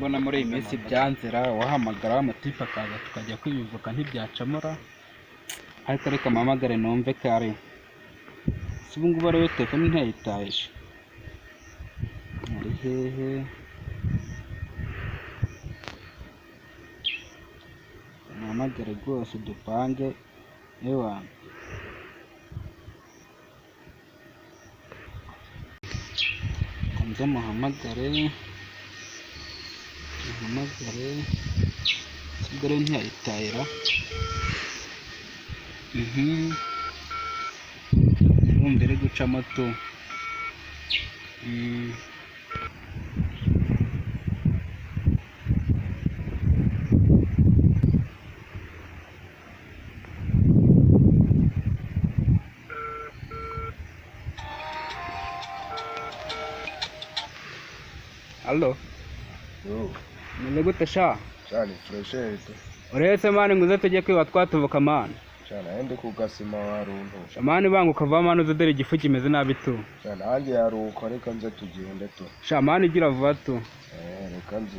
ndabona muri iyi minsi byanzira wahamagara amatipe akaza tukajya kwibivuka ntibyacamura, ariko reka mpamagare numve ko ari si ubu ngubu ariwe telefone ntiyayitaje. Ari hehe? Mpamagare rwose dupange ewana. Nze muhamagare sigare ntiyayitahira. Urumva iri gucamo tu. Allo? Yo, Meze gute sha? cyane fresher tu. Uretse mani nguze tujye kwiba twatuvuka mani. Cyane ende kugasima waruntu. Shamani banguka va mani uze dore igifu kimeze nabi tu. Cyane hanjye yaruko reka nze tugende tu. Shamani igira vuba tu. Reka nze.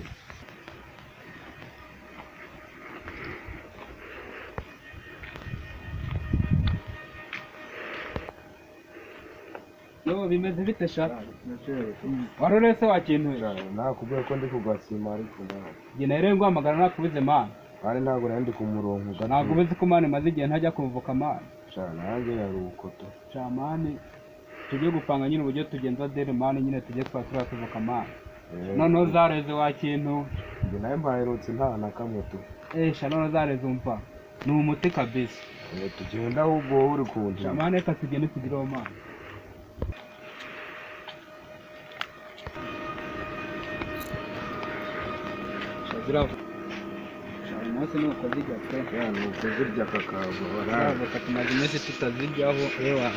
Yo bimeze bite sha? Fresher tu. Warurese wakintuye. Cyane nakubwiye ko ndi kugasima ariko nawe. Njye nare ngwamagara nakubuze mani. Kandi ntabwo nandi ku murongo gato. Ntabwo ubizi ko mani maze igihe ntajya kuvuka mani. Cyane hanjye yaruko tu. Shamani tujye gupanga nyine uburyo tugenza dere mani nyine tujye twatuvuka mani. Noneho zareze wakintu. Njye nawe mbaherutse nta na kamwe tu. Sha noneho zareze umva. Ni umuti kabisa. Tugenda ahubwo uri kuntu. Shamani reka tugende tugireho mani. Shazira. Umunsi nuko zijya pe. Cyane ukuzirya kakava Ntabwo tumaze iminsi tutazijyaho ewa.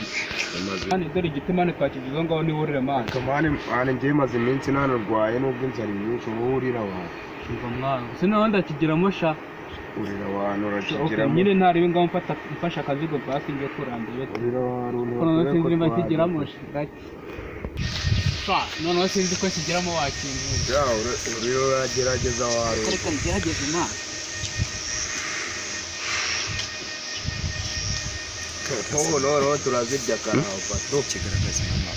Kandi dore igiti mani twakigize ngaho nihurire mani. Kamani njye maze iminsi nanarwaye nubwo inzara nyinshi uhurira abantu. Umva mwana. Sino ndakigiramo sha. Urira abantu urakigiramo. Nyine ntari ngaho mfasha akazigo basi ngiye kurandira. Urira abantu Kono sinzi niba kigiramo gake. Noneho sinzi ko kigiramo wakintu. Ya urira uragerageza waro. Reka ngerageze mwana. No turazirya karahava tu kigaragaza mama.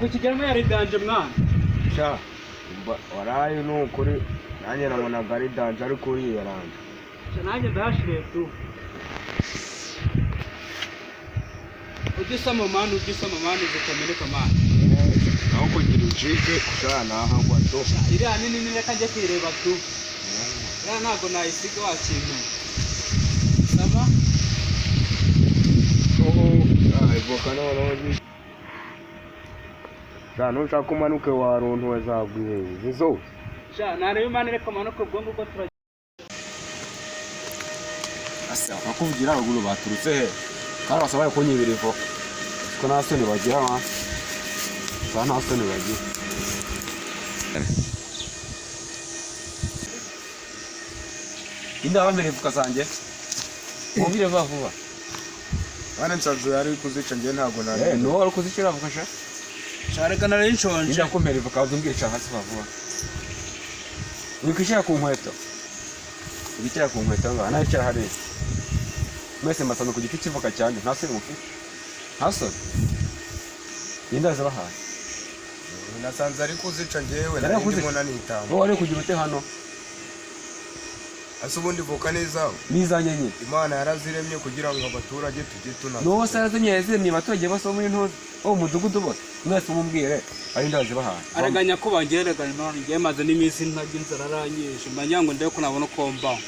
Kukigeramo yari danje mwana. Sha waraye nukuri nanjye nabonaga ari danje ariko uriyaranje. Nanjye ndashire tu. Ugisama mani zikomeneka mani. Aho kugira ucike ushana hagwa to. Iriya nini reka njye kwireba tu. Iriya ntabwo nayisiga wakintu. Saba? Ivoka noneho nushaka umanuke waruntuwe zagwiye zizo. Sha narebe imana reka manuke ubwongo bwo turajya. Asa bakuvugira abaguru baturutse he? Kandi basabaye kunyibira ivoka. Ko nta soni bagira ma. Nta soni bagira. Inda bambere ivoka zanjye. Mubire vuba. Bane nsanzwe yari kuzica ngiye ntago nari. No wari kuzicira ivoka sha. Shareka nari nshonje. Inda kumera ivoka uzumbwica hasi vuba. Wikishira ku nkweto. Wicara ku nkweto ngo anayicara hariya. Mwese mbasana ku giti kivuka cyane nta soni mufite. Nta soni. Inda zabahaye. Nasanze ari kuzica ngewe nari ndimona nitamba. Wowe ari kugira ute hano? Ase ubundi voka neza. Nizanye nyine. Imana yaraziremye kugira ngo abaturage tujye tunaza. No wose yarazimye yazimye abaturage bose muri ntozi. Mudugudu bose. Mwese mumubwire ari ndazi bahaye. Araganya ko bangerega none ngiye maze n'iminsi ntajya inzara aranyishe. Manyango ndebe ko nabona uko mbaho.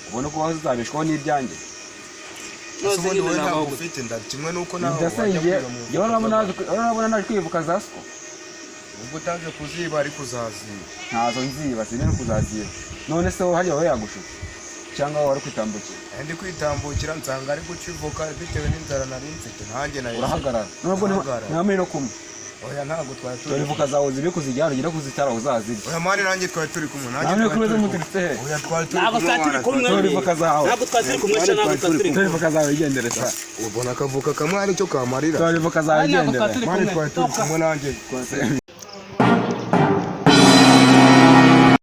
Ubona ko wazabishwaho n'ibyanjye. Nose nyine ntabwo ufite inda kimwe nuko nawe wajya urabona naje kwivuka za siko. Ubwo utaje kuziba ari kuzaziba. Ntazo nziba sine no kuzaziba. None se wo hajya yagushuka cyangwa wari kwitambukira? Ndi kwitambukira nsanga ari gucivuka bitewe n'inzara nari mfite ntanjye nayo. Urahagarara. Nubwo ntamwe no kumwe. oya ntabwo twari turi dore voka zawe ziri kuzijyana ugire kuzitara uzazirya oya mani nanjye twari turi kumwe namwe kumeze muturutse he oya twari turi ntabwo twari turi kumwe dore voka zawe ntabwo twari turi kumwe cyangwa ntabwo twari turi dore kumwe voka zawe igendere sa ubona akavuka kamwe aricyo kamarira dore voka zawe ntabwo igendere twari turi mani kumwe twari turi kumwe nanjye